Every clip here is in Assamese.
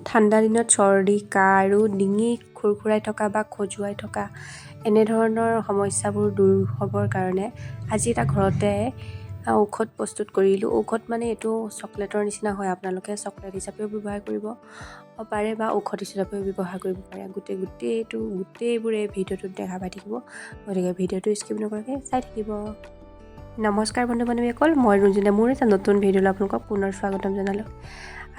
ঠাণ্ডা দিনত চৰ্দি, কাহ আৰু ডিঙি খুৰখুৰাই থকা বা খজুৱাই থকা এনেধৰণৰ সমস্যাবোৰ দূৰ হ'বৰ কাৰণে আজি এটা ঘৰতে ঔষধ প্ৰস্তুত কৰিলোঁ। ঔষধ মানে এইটো চকলেটৰ নিচিনা হয়, আপোনালোকে চকলেট হিচাপেও ব্যৱহাৰ কৰিব পাৰে বা ঔষধ হিচাপেও ব্যৱহাৰ কৰিব পাৰে। গোটেইবোৰে ভিডিঅ'টোত দেখা পাই থাকিব, গতিকে ভিডিঅ'টো স্কিপ নকৰাকৈ চাই থাকিব। নমস্কাৰ বন্ধু বান্ধৱীসকল, মই ৰুজিনা মোৰ এটা নতুন ভিডিঅ'লৈ আপোনালোকক পুনৰ স্বাগতম জনালোঁ।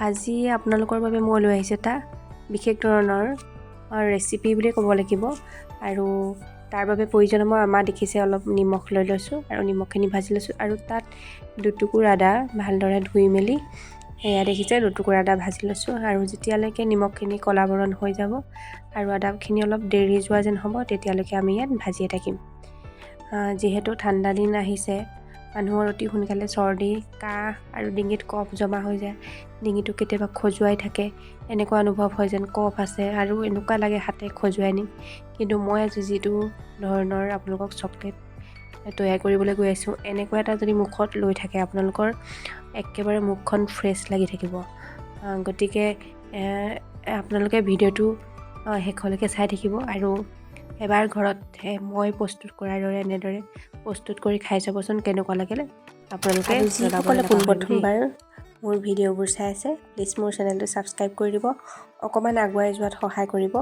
আজি আপোনালোকৰ বাবে মই লৈ আহিছোঁ এটা বিশেষ ধৰণৰ ৰেচিপি বুলি ক'ব লাগিব। আৰু তাৰ বাবে প্ৰয়োজন মই আমাৰ দেখিছে অলপ নিমখ লৈ লৈছোঁ আৰু নিমখখিনি ভাজি লৈছোঁ আৰু তাত দুটুকুৰা আদা ভালদৰে ধুই মেলি এয়া দেখিছে দুটুকুৰা আদা ভাজি লৈছোঁ। আৰু যেতিয়ালৈকে নিমখখিনি ক'লা বৰণ হৈ যাব আৰু আদাখিনি অলপ দেৰি যোৱা যেন হ'ব তেতিয়ালৈকে আমি ইয়াত ভাজিয়ে থাকিম। যিহেতু ঠাণ্ডা দিন আহিছে, মানুহৰ অতি সোনকালে চৰ্দি, কাহ আৰু ডিঙিত কফ জমা হৈ যায়, ডিঙিটো কেতিয়াবা খজুৱাই থাকে, এনেকুৱা অনুভৱ হয় যেন কফ আছে আৰু এনেকুৱা লাগে হাতে খজুৱাই নিম। কিন্তু মই আজি যিটো ধৰণৰ আপোনালোকক চকলেট তৈয়াৰ কৰিবলৈ গৈ আছোঁ, এনেকুৱা এটা যদি মুখত লৈ থাকে আপোনালোকৰ একেবাৰে মুখখন ফ্ৰেছ লাগি থাকিব। গতিকে আপোনালোকে ভিডিঅ'টো শেষলৈকে চাই থাকিব আৰু এবাৰ ঘৰত মই প্ৰস্তুত কৰাৰ দৰে এনেদৰে প্ৰস্তুত কৰি খাই চাবচোন কেনেকুৱা লাগিলে। আপোনালোকে যিসকলে পোনপ্ৰথমবাৰ মোৰ ভিডিঅ'বোৰ চাই আছে, প্লিজ মোৰ চেনেলটো ছাবস্ক্ৰাইব কৰি দিব, অকণমান আগুৱাই যোৱাত সহায় কৰিব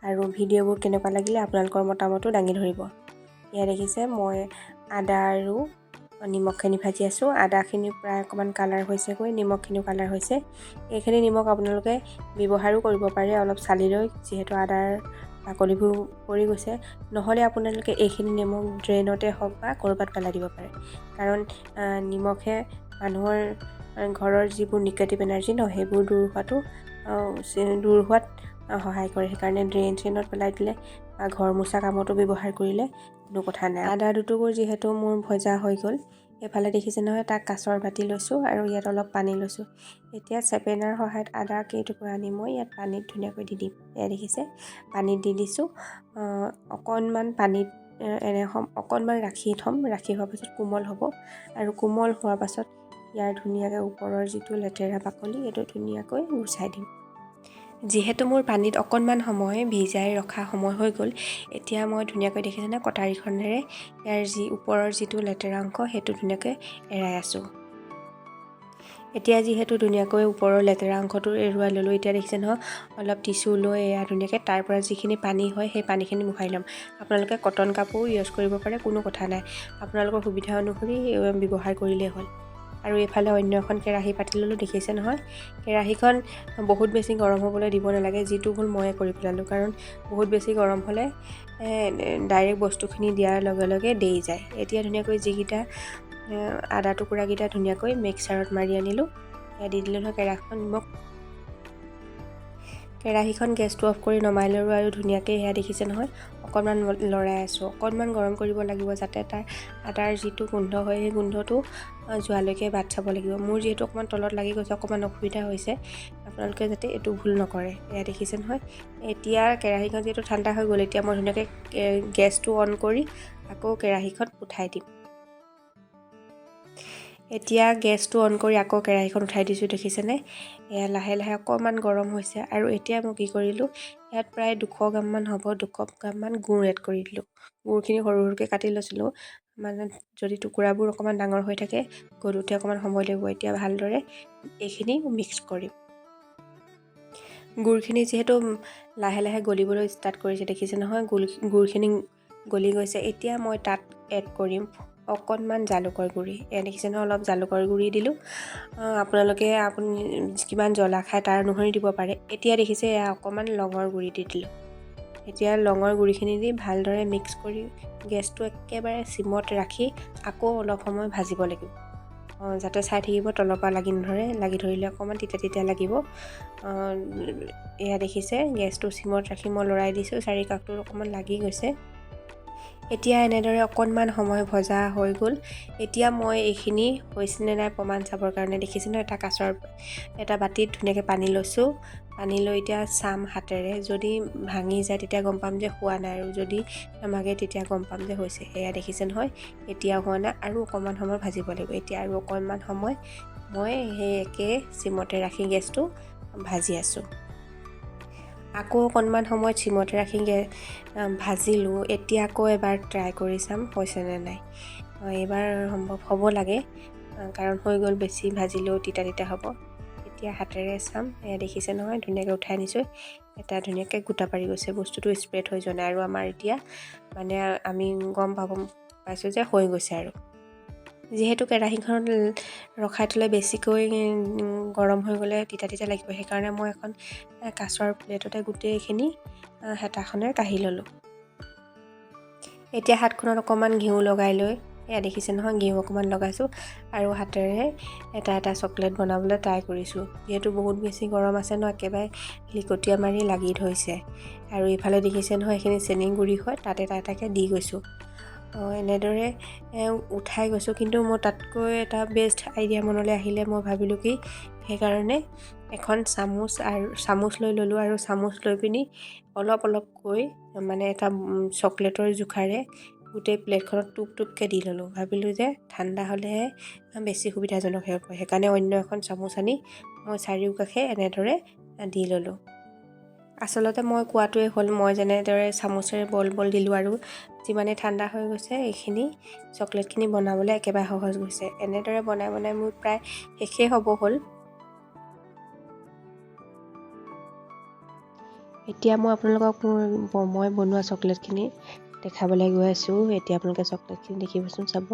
আৰু ভিডিঅ'বোৰ কেনেকুৱা লাগিলে আপোনালোকৰ মতামতো দাঙি ধৰিব। এয়া দেখিছে মই আদা আৰু নিমখখিনি ভাজি আছোঁ। আদাখিনি প্ৰায় অকণমান কালাৰ হৈছেগৈ, নিমখখিনিও কালাৰ হৈছে। এইখিনি নিমখ আপোনালোকে ব্যৱহাৰো কৰিব পাৰে অলপ চালি লৈ, যিহেতু আদাৰ বাকলিবোৰ পৰি গৈছে। নহ'লে আপোনালোকে এইখিনি নিমখ ড্ৰেইনতে হওক বা ক'ৰবাত পেলাই দিব পাৰে, কাৰণ নিমখে মানুহৰ ঘৰৰ যিবোৰ নিগেটিভ এনাৰ্জি সেইবোৰ দূৰ হোৱাত সহায় কৰে। সেইকাৰণে ড্ৰেইন চেইনত পেলাই দিলে বা ঘৰ মোচা কামতো ব্যৱহাৰ কৰিলে কোনো কথা নাই। আদা দুটুকুৰ যিহেতু মোৰ ভজা হৈ গ'ল, এইফালে দেখিছে নহয় তাক কাঁচৰ বাতি লৈছোঁ আৰু ইয়াত অলপ পানী লৈছোঁ। এতিয়া চেপেনাৰ সহায়ত আদা কেইটুকুৰা আনি মই ইয়াত পানীত ধুনীয়াকৈ দি দিম। এয়া দেখিছে পানীত দি দিছোঁ। অকণমান পানীত অকণমান ৰাখি থ'ম, ৰাখি হোৱাৰ পাছত কোমল হ'ব আৰু কোমল হোৱাৰ পাছত ইয়াৰ ধুনীয়াকৈ ওপৰৰ যিটো লেতেৰা বাকলি এইটো ধুনীয়াকৈ গুচাই দিম। যিহেতু মোৰ পানীত অকণমান সময় ভিজাই ৰখা সময় হৈ গ'ল, এতিয়া মই ধুনীয়াকৈ দেখিছেনে কটাৰীখনেৰে ইয়াৰ ওপৰৰ যিটো লেতেৰা অংশ সেইটো ধুনীয়াকৈ এৰাই আছোঁ। এতিয়া যিহেতু ধুনীয়াকৈ ওপৰৰ লেতেৰা অংশটো এৰুৱাই ল'লোঁ, এতিয়া দেখিছে নহয় অলপ টিচু লৈ এয়া ধুনীয়াকৈ তাৰ পৰা যিখিনি পানী হয় সেই পানীখিনি মোহাৰি ল'ম। আপোনালোকে কটন কাপোৰ ইউজ কৰিব পাৰে, কোনো কথা নাই, আপোনালোকৰ সুবিধা অনুসৰি ব্যৱহাৰ কৰিলেই হ'ল। আৰু এইফালে অন্য এখন কেৰাহী পাতি ল'লোঁ, দেখিছে নহয় কেৰাহীখন বহুত বেছি গৰম হ'বলৈ দিব নালাগে, যিটো ভুল ময়ে কৰি পেলালোঁ, কাৰণ বহুত বেছি গৰম হ'লে ডাইৰেক্ট বস্তুখিনি দিয়াৰ লগে লগে দেই যায়। এতিয়া ধুনীয়াকৈ যিকেইটা আদা টুকুৰাকেইটা ধুনীয়াকৈ মিক্সাৰত মাৰি আনিলোঁ, এয়া দি দিলোঁ নহয় কেৰাহীখন গেছটো অফ কৰি নমাই ল'লোঁ আৰু ধুনীয়াকৈ সেয়া দেখিছে নহয় অকণমান লৰাই আছোঁ। অকণমান গৰম কৰিব লাগিব যাতে তাৰ আদাৰ যিটো গোন্ধ হয় সেই গোন্ধটো যোৱালৈকে বাট চাব লাগিব। মোৰ যিহেতু অকণমান তলত লাগি গৈছে, অকণমান অসুবিধা হৈছে, আপোনালোকে যাতে এইটো ভুল নকৰে। এয়া দেখিছে নহয় এতিয়া কেৰাহীখন যিহেতু ঠাণ্ডা হৈ গ'ল, এতিয়া মই ধুনীয়াকৈ গেছটো অন কৰি আকৌ কেৰাহীখন উঠাই দিম। এতিয়া গেছটো অন কৰি আকৌ কেৰাহীখন উঠাই দিছোঁ, দেখিছেনে এয়া লাহে লাহে অকণমান গৰম হৈছে। আৰু এতিয়া মই কি কৰিলোঁ, ইয়াত প্ৰায় 200 গ্ৰামমান হ'ব, 200 গ্ৰামমান গুড় এড কৰি দিলোঁ। গুড়খিনি সৰু সৰুকৈ কাটি লৈছিলোঁ, মানে যদি টুকুৰাবোৰ অকণমান ডাঙৰ হৈ থাকে গলোতে অকণমান সময় লাগিব। এতিয়া ভালদৰে এইখিনি মিক্স কৰিম। গুড়খিনি যিহেতু লাহে লাহে গলিবলৈ ষ্টাৰ্ট কৰিছে, দেখিছে নহয় গুড়খিনি গলি গৈছে। এতিয়া মই তাত এড কৰিম অকণমান জালুকৰ গুড়ি। এয়া দেখিছে নহয় অলপ জালুকৰ গুড়ি দিলোঁ, আপোনালোকে আপুনি কিমান জ্বলা খায় তাৰ অনুসৰি দিব পাৰে। এতিয়া দেখিছে এয়া অকণমান লঙৰ গুড়ি দি দিলোঁ। এতিয়া লঙৰ গুড়িখিনি দি ভালদৰে মিক্স কৰি গেছটো একেবাৰে চিমত ৰাখি আকৌ অলপ সময় ভাজিব লাগিব, যাতে চাই থাকিব তলৰ পৰা লাগি নধৰে, লাগি ধৰিলে অকণমান তিতা লাগিব। এয়া দেখিছে গেছটো চিমত ৰাখি মই লৰাই দিছোঁ, চাৰিকাষটোত অকণমান লাগি গৈছে। এতিয়া এনেদৰে অকণমান সময় ভজা হৈ গ'ল। এতিয়া মই এইখিনি হৈছেনে নাই প্ৰমাণ চাবৰ কাৰণে দেখিছে ন এটা বাতিত ধুনীয়াকৈ পানী লৈছোঁ। পানী লৈ এতিয়া চাম হাতেৰে, যদি ভাঙি যায় তেতিয়া গম পাম যে হোৱা নাই, আৰু যদি নাভাগে তেতিয়া গম পাম যে হৈছে। এয়া দেখিছে নহয় এতিয়া হোৱা নাই, আৰু অকণমান সময় ভাজিব লাগিব। এতিয়া আৰু অকণমান সময় মই সেই একে চিমতে ৰাখি গেছটো ভাজি আছোঁ। আকৌ অকণমান সময় চিমতে ৰাখি ভাজিলোঁ। এতিয়া আকৌ এবাৰ ট্ৰাই কৰি চাম হৈছেনে নাই। এইবাৰ সম্ভৱ হ'ব লাগে, কাৰণ হৈ গ'ল, বেছি ভাজিলেও তিতা তিতা হ'ব। এতিয়া হাতেৰে চাম। এয়া দেখিছে নহয়, ধুনীয়াকৈ উঠাই আনিছোঁ। এটা ধুনীয়াকৈ গোটা পাৰি গৈছে, বস্তুটো স্প্ৰেড হৈ যোৱা নাই। আৰু আমাৰ এতিয়া মানে আমি গম পাইছোঁ যে হৈ গৈছে। আৰু যিহেতু কেৰাহীখন ৰখাই থ'লে বেছিকৈ গৰম হৈ গ'লে তিতা তিতা লাগিব, সেইকাৰণে মই এখন কাঁচৰ প্লেটতে গোটেইখিনি হেতাখনে কাঢ়ি ল'লোঁ। এতিয়া হাতখনত অকণমান ঘিউ লগাই লৈ, এয়া দেখিছে নহয়, ঘিউ অকণমান লগাইছোঁ আৰু হাতেৰে এটা এটা চকলেট বনাবলৈ ট্ৰাই কৰিছোঁ। যিহেতু বহুত বেছি গৰম আছে ন, একেবাৰে লিকটীয়া মাৰি লাগি ধৰিছে। আৰু ইফালে দেখিছে নহয়, এইখিনি চেনি গুড়ি হয়, তাত এটা এটাকৈ দি গৈছোঁ। এনেদৰে উঠাই গৈছোঁ। কিন্তু মোৰ তাতকৈ এটা বেষ্ট আইডিয়া মনলৈ আহিলে। মই ভাবিলোঁ কি, সেইকাৰণে এখন চামুচ লৈ ল'লোঁ আৰু চামুচ লৈ পিনি অলপ অলপকৈ মানে এটা চকলেটৰ জোখাৰে গোটেই প্লেটখনত টোপ টোপকৈ দি ল'লোঁ। ভাবিলোঁ যে ঠাণ্ডা হ'লেহে বেছি সুবিধাজনক হ'ব। সেইকাৰণে অন্য এখন চামুচ আনি মই চাৰিওকাষে এনেদৰে দি ল'লোঁ। আচলতে মই কোৱাটোৱে হ'ল, মই যেনেদৰে চামুচেৰে বল বল দিলোঁ আৰু যিমানেই ঠাণ্ডা হৈ গৈছে, এইখিনি চকলেটখিনি বনাবলৈ একেবাৰে সহজ গৈছে। এনেদৰে বনাই বনাই মোৰ প্ৰায় শেষেই হ'ব হ'ল। এতিয়া মই আপোনালোকক মই বনোৱা চকলেটখিনি দেখাবলৈ গৈ আছোঁ। এতিয়া আপোনালোকে চকলেটখিনি দেখিবচোন, চাব।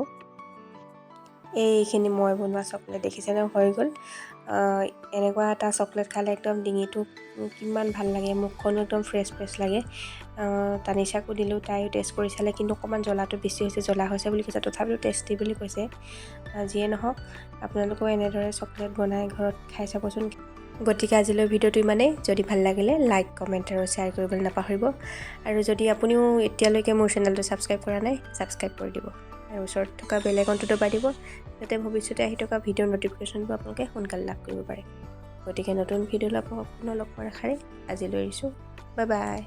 এইখিনি মই বনোৱা চকলেট দেখিছেনে, হৈ গ'ল। এনেকুৱা এটা চকলেট খালে একদম ডিঙিটো কিমান ভাল লাগে, মুখখনো একদম ফ্ৰেছ ফ্ৰেছ লাগে। তানিছাকো দিলোঁ, তাইও টেষ্ট কৰি চালে, কিন্তু অকণমান জ্বলাটো বেছি হৈছে, জ্বলা হৈছে বুলি কৈছে। তথাপিও টেষ্টি বুলি কৈছে। যিয়ে নহওক, আপোনালোকেও এনেদৰে চকলেট বনাই ঘৰত খাই চাবচোন। গতিকে আজিলৈ ভিডিঅ'টো ইমানেই। যদি ভাল লাগিলে লাইক, কমেণ্ট আৰু শ্বেয়াৰ কৰিবলৈ নাপাহৰিব। আৰু যদি আপুনিও এতিয়ালৈকে মোৰ চেনেলটো ছাবস্ক্ৰাইব কৰা নাই, ছাবস্ক্ৰাইব কৰি দিব আৰু ওচৰত থকা বেল আইকনটো দবাই দিব, যাতে ভৱিষ্যতে আহি থকা ভিডিঅ'ৰ ন'টিফিকেশ্যনবোৰ আপোনালোকে সোনকালে লাভ কৰিব পাৰে। গতিকে নতুন ভিডিঅ' পুনৰ লগ পোৱাৰ আশাৰে আজিলৈ এৰিছোঁ। Bye bye.